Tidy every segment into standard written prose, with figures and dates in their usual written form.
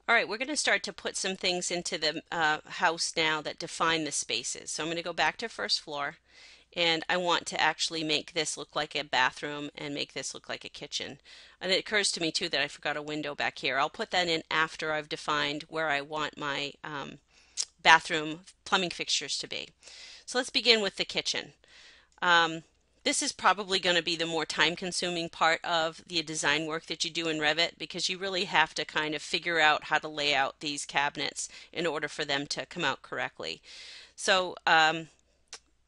All right, we're going to start to put some things into the house now that define the spaces. So I'm going to go back to first floor, and I want to actually make this look like a bathroom and make this look like a kitchen. And it occurs to me too that I forgot a window back here. I'll put that in after I've defined where I want my bathroom plumbing fixtures to be. So let's begin with the kitchen. This is probably going to be the more time-consuming part of the design work that you do in Revit, because you really have to kind of figure out how to lay out these cabinets in order for them to come out correctly. So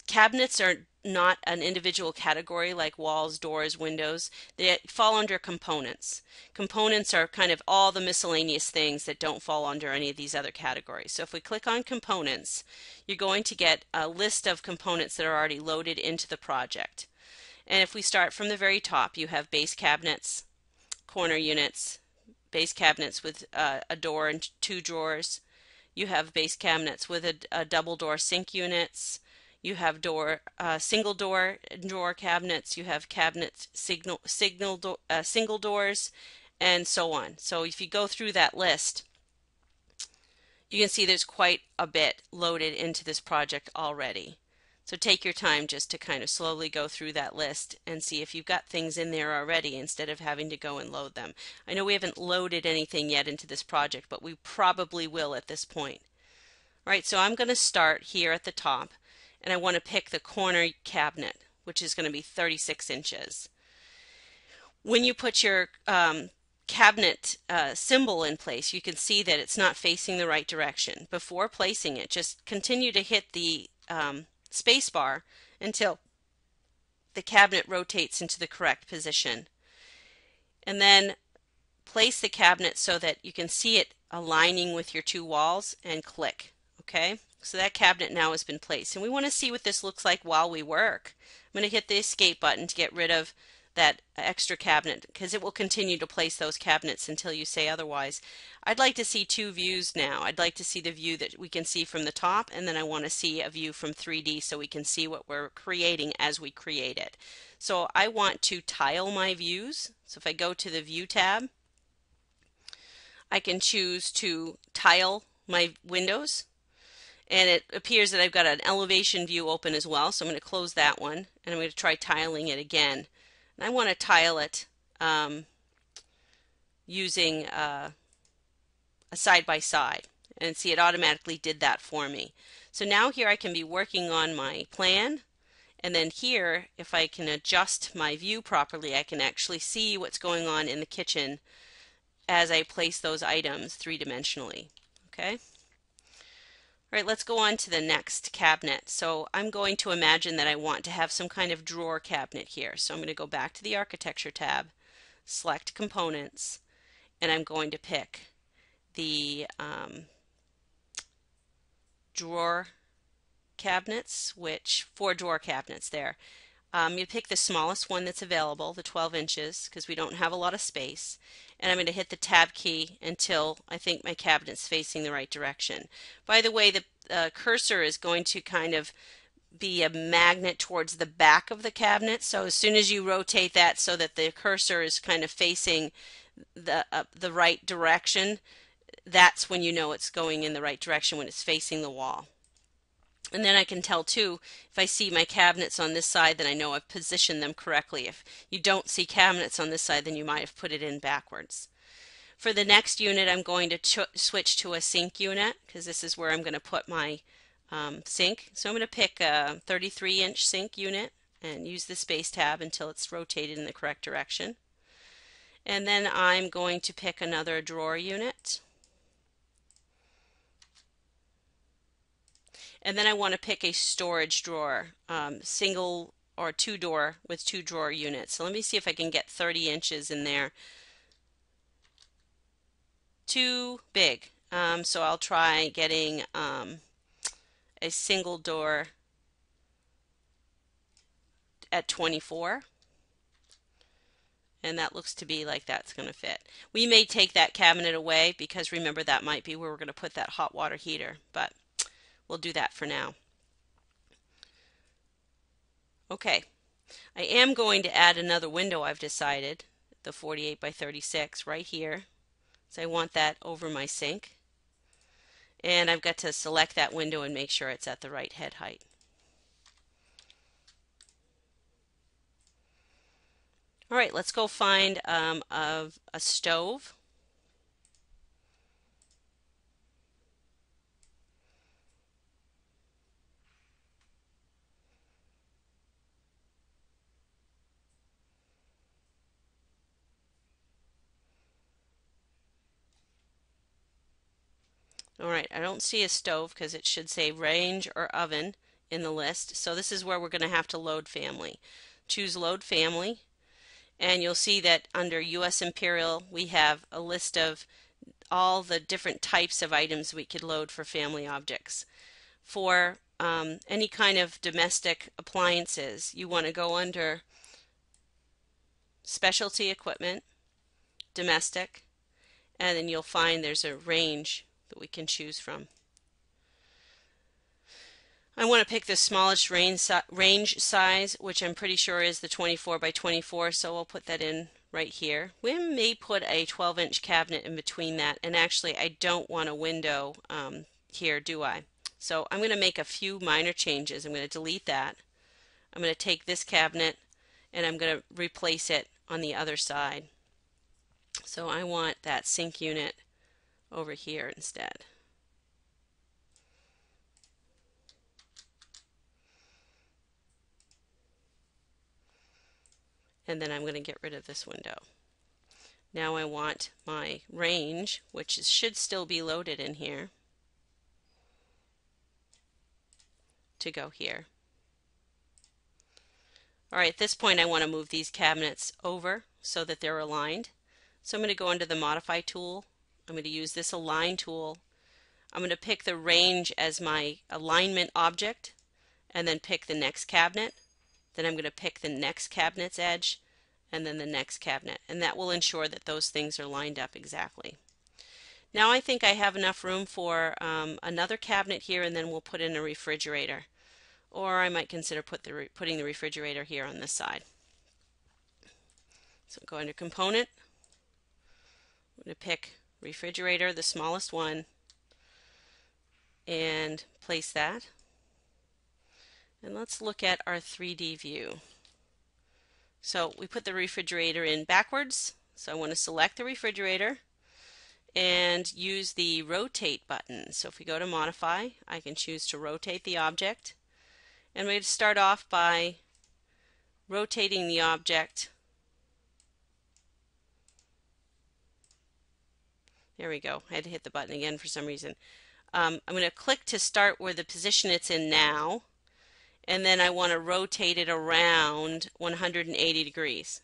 cabinets are not an individual category like walls, doors, windows. They fall under components. Components are kind of all the miscellaneous things that don't fall under any of these other categories. So if we click on components, you're going to get a list of components that are already loaded into the project. And if we start from the very top, you have base cabinets, corner units, base cabinets with a door and 2 drawers. You have base cabinets with a double door sink units. You have single door drawer cabinets. You have cabinets single doors, and so on. So if you go through that list, you can see there's quite a bit loaded into this project already. So take your time just to kind of slowly go through that list and see if you've got things in there already instead of having to go and load them. I know we haven't loaded anything yet into this project, but we probably will at this point. All right, so I'm going to start here at the top, and I want to pick the corner cabinet, which is going to be 36 inches. When you put your cabinet symbol in place, you can see that it's not facing the right direction. Before placing it, just continue to hit the space bar until the cabinet rotates into the correct position. And then place the cabinet so that you can see it aligning with your 2 walls and click. Okay, so that cabinet now has been placed, and we want to see what this looks like while we work. I'm going to hit the escape button to get rid of that extra cabinet, because it will continue to place those cabinets until you say otherwise. I'd like to see 2 views now. I'd like to see the view that we can see from the top, and then I want to see a view from 3D so we can see what we're creating as we create it. So I want to tile my views. So if I go to the View tab, I can choose to tile my windows. And it appears that I've got an elevation view open as well, so I'm going to close that one, and I'm going to try tiling it again. And I want to tile it using a side-by-side, and see, it automatically did that for me. So now here I can be working on my plan, and then here, if I can adjust my view properly, I can actually see what's going on in the kitchen as I place those items 3-dimensionally. Okay? All right, let's go on to the next cabinet. So I'm going to imagine that I want to have some kind of drawer cabinet here. So I'm going to go back to the Architecture tab, select Components, and I'm going to pick the drawer cabinets, 4 drawer cabinets there. You pick the smallest one that's available, the 12 inches, because we don't have a lot of space. And I'm going to hit the tab key until I think my cabinet's facing the right direction. By the way, the cursor is going to kind of be a magnet towards the back of the cabinet. So as soon as you rotate that so that the cursor is kind of facing the right direction, that's when you know it's going in the right direction, when it's facing the wall. And then I can tell too, if I see my cabinets on this side, then I know I've positioned them correctly. If you don't see cabinets on this side, then you might have put it in backwards. For the next unit, I'm going to switch to a sink unit, because this is where I'm going to put my sink. So I'm going to pick a 33-inch sink unit and use the space tab until it's rotated in the correct direction. And then I'm going to pick another drawer unit. And then I want to pick a storage drawer, single or 2 door with 2 drawer units. So let me see if I can get 30 inches in there. Too big. So I'll try getting a single door at 24. And that looks to be like that's going to fit. We may take that cabinet away, because remember, that might be where we're going to put that hot water heater, but we'll do that for now. Okay, I am going to add another window, I've decided, the 48 by 36 right here. So I want that over my sink. And I've got to select that window and make sure it's at the right head height. All right, let's go find a stove. All right, I don't see a stove because it should say range or oven in the list. So this is where we're going to have to load family. Choose load family, and you'll see that under US Imperial we have a list of all the different types of items we could load for family objects. For any kind of domestic appliances, you want to go under specialty equipment, domestic, and then you'll find there's a range that we can choose from. I want to pick the smallest range size, which I'm pretty sure is the 24 by 24, so I'll put that in right here. We may put a 12-inch cabinet in between that, and actually I don't want a window here, do I? So I'm going to make a few minor changes. I'm going to delete that. I'm going to take this cabinet and I'm going to replace it on the other side. So I want that sink unit over here instead. And then I'm going to get rid of this window. Now I want my range, which should still be loaded in here, to go here. All right, at this point I want to move these cabinets over so that they're aligned. So I'm going to go under the Modify tool. I'm going to use this Align tool. I'm going to pick the range as my alignment object and then pick the next cabinet. Then I'm going to pick the next cabinet's edge and then the next cabinet. And that will ensure that those things are lined up exactly. Now I think I have enough room for another cabinet here, and then we'll put in a refrigerator. Or I might consider putting the refrigerator here on this side. So go under Component. I'm going to pick refrigerator, the smallest one, and place that. And let's look at our 3D view. So we put the refrigerator in backwards. So I want to select the refrigerator and use the rotate button. So if we go to modify, I can choose to rotate the object. And we're going to start off by rotating the object. There we go. I had to hit the button again for some reason. I'm going to click to start where the position it's in now, and then I want to rotate it around 180 degrees.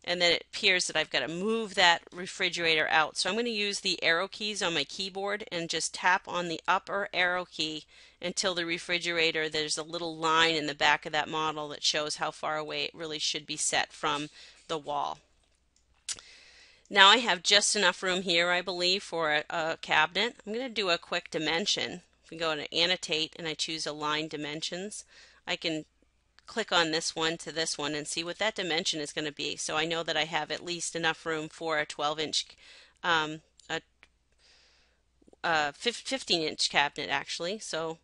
And then it appears that I've got to move that refrigerator out. So I'm going to use the arrow keys on my keyboard and just tap on the upper arrow key until the refrigerator, there's a little line in the back of that model that shows how far away it really should be set from the wall. Now I have just enough room here, I believe, for a cabinet. I'm going to do a quick dimension. If we go to Annotate and I choose Align Dimensions, I can click on this one to this one and see what that dimension is going to be. So I know that I have at least enough room for a 12-inch, 15-inch cabinet actually. So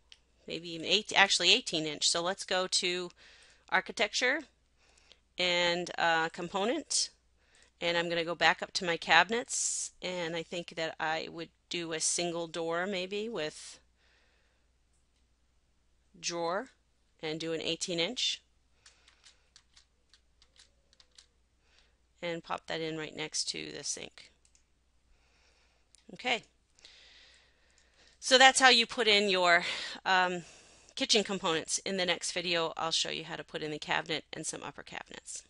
maybe even 18-inch. So let's go to Architecture and Component. And I'm going to go back up to my cabinets, and I think that I would do a single door maybe with drawer and do an 18-inch and pop that in right next to the sink. Okay, so that's how you put in your kitchen components. In the next video I'll show you how to put in the cabinet and some upper cabinets.